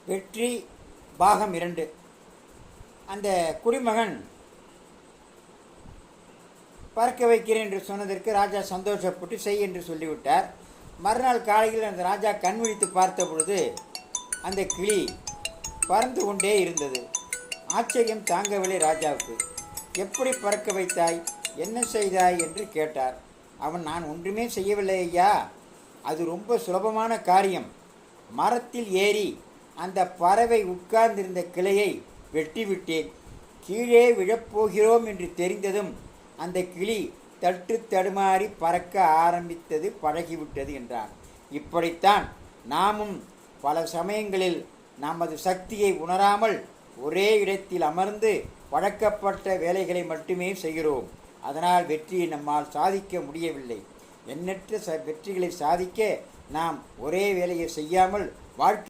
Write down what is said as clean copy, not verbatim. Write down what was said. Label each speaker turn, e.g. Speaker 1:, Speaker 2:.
Speaker 1: வெற்றி பாகம் 2. அந்த குடிமகன் பறக்க வைக்கிறேன் என்று சொன்னதற்கு ராஜா சந்தோஷப்பட்டு செய் என்று சொல்லிவிட்டார். மறுநாள் காலையில் அந்த ராஜா கண் விழித்து பார்த்த பொழுது அந்த கிளி பறந்து கொண்டே இருந்தது. ஆச்சரியம் தாங்கவில்லை ராஜாவுக்கு. எப்படி பறக்க வைத்தாய், என்ன செய்தாய் என்று கேட்டார். அவன், நான் ஒன்றுமே செய்யவில்லை ஐயா, அது ரொம்ப சுலபமான காரியம். மரத்தில் ஏறி அந்த பறவை உட்கார்ந்திருந்த கிளையை வெட்டிவிட்டேன். கீழே விழப்போகிறோம் என்று தெரிந்ததும் அந்த கிளி தட்டு தடுமாறி பறக்க ஆரம்பித்தது, பழகிவிட்டது என்றான். இப்படித்தான் நாமும் பல சமயங்களில் நமது சக்தியை உணராமல் ஒரே இடத்தில் அமர்ந்து பழக்கப்பட்ட வேலைகளை மட்டுமே செய்கிறோம். அதனால் வெற்றியை நம்மால் சாதிக்க முடியவில்லை. எண்ணற்ற வெற்றிகளை சாதிக்க நாம் ஒரே வேலையை செய்யாமல் வாழ்க்கை